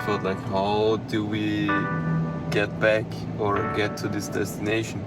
thought like, how do we get back or get to this destination?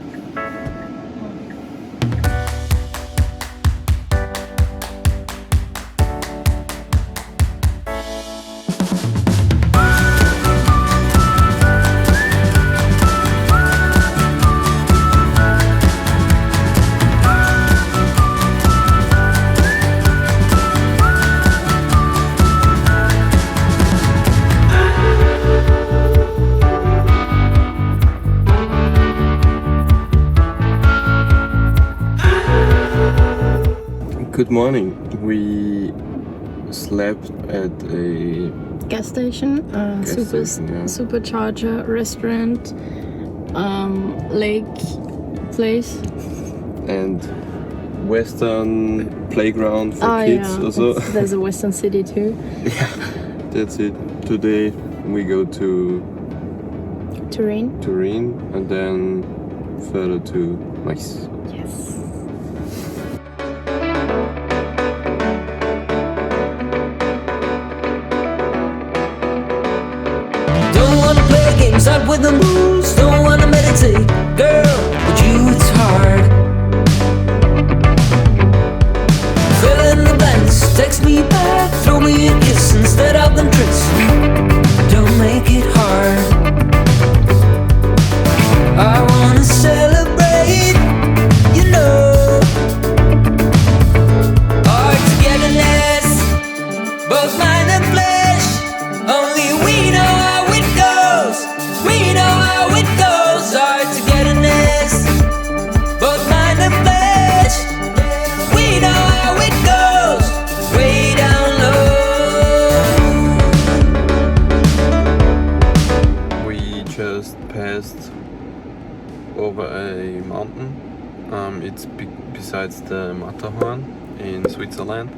Good morning. We slept at a gas station, supercharger, restaurant, lake place, and Western playground for kids. Yeah. Also, there's a Western city too. Yeah, that's it. Today we go to Turin, and then further to Nice. Yes. Up with the moves, don't wanna meditate, girl. With you it's hard. Fill in the blanks, text me back, throw me a kiss instead of them tricks. Don't make it hard. I wanna celebrate, you know. Our togetherness, both mind and flesh. Only we know how it goes. We know how it goes, our togetherness, both mind and flesh. We know how it goes, way down low. We just passed over a mountain. It's besides the Matterhorn in Switzerland,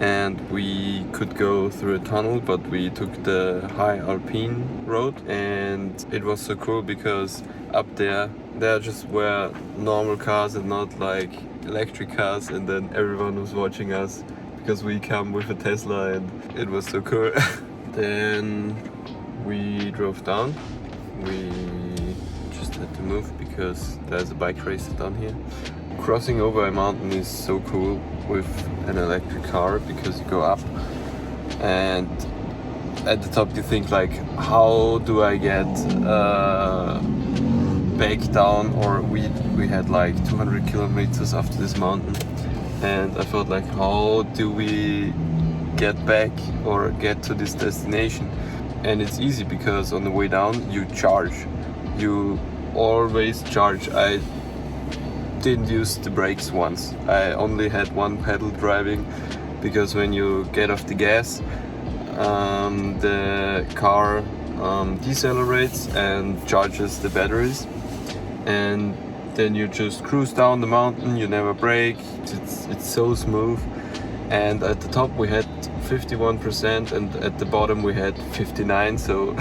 and we could go through a tunnel, but we took the high alpine road, and it was so cool because up there just were normal cars and not like electric cars, and then everyone was watching us because we come with a Tesla, and it was so cool. Then we drove down. We just had to move because there's a bike race down here. Crossing over a mountain is so cool with an electric car because you go up, and at the top you think like, how do I get back down? Or we had like 200 kilometers after this mountain, and I thought like, how do we get back or get to this destination? And it's easy because on the way down you charge. You always charge. I didn't use the brakes once. I only had one pedal driving because when you get off the gas, the car decelerates and charges the batteries, and then you just cruise down the mountain. You never brake. It's so smooth. And at the top we had 51% and at the bottom we had 59%, so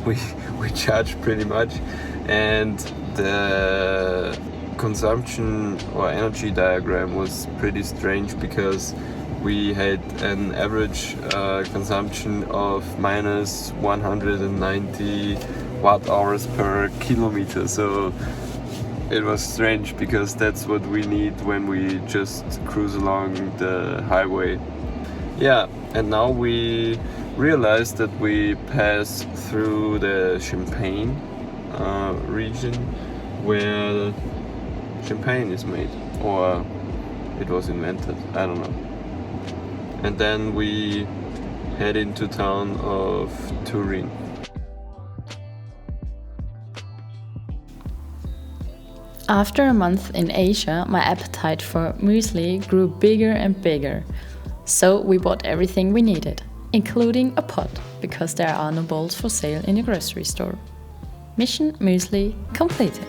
we charged pretty much. And the consumption or energy diagram was pretty strange because we had an average consumption of minus 190 watt hours per kilometer. So it was strange because that's what we need when we just cruise along the highway. Yeah, and now we realized that we pass through the Champagne region where champagne is made, or it was invented, I don't know. And then we head into town of Turin. After a month in Asia, my appetite for muesli grew bigger and bigger. So we bought everything we needed, including a pot, because there are no bowls for sale in the grocery store. Mission muesli completed.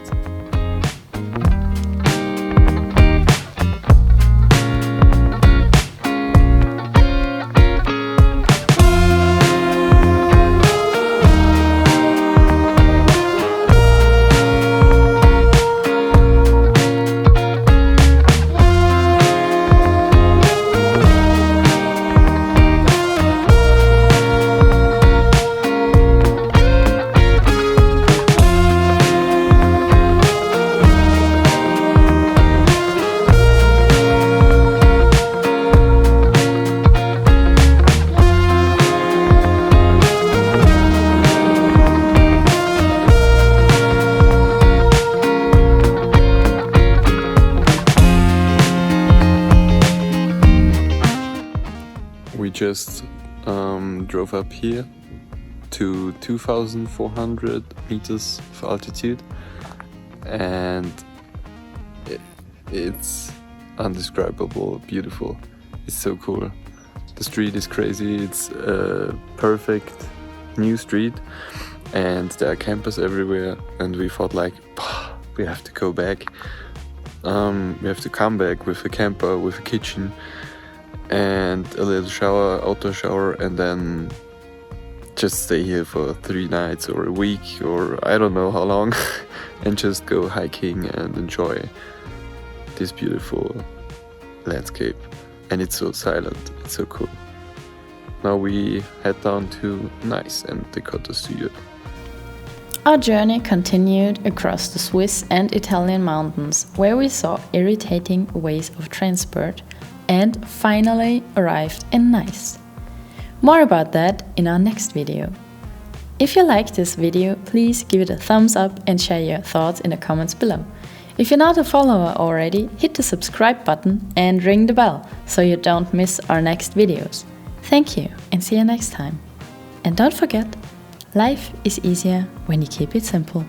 drove up here to 2,400 meters of altitude, and it's undescribable beautiful. It's so cool. The street is crazy. It's a perfect new street, and there are campers everywhere, and we thought like, we have to go back. We have to come back with a camper, with a kitchen and a little shower, outdoor shower, and then just stay here for 3 nights or a week or I don't know how long and just go hiking and enjoy this beautiful landscape. And it's so silent, it's so cool. Now we head down to Nice and the Cote d'Azur. Our journey continued across the Swiss and Italian mountains, where we saw irritating ways of transport and finally arrived in Nice. More about that in our next video. If you liked this video, please give it a thumbs up and share your thoughts in the comments below. If you're not a follower already, hit the subscribe button and ring the bell so you don't miss our next videos. Thank you and see you next time. And don't forget, life is easier when you keep it simple.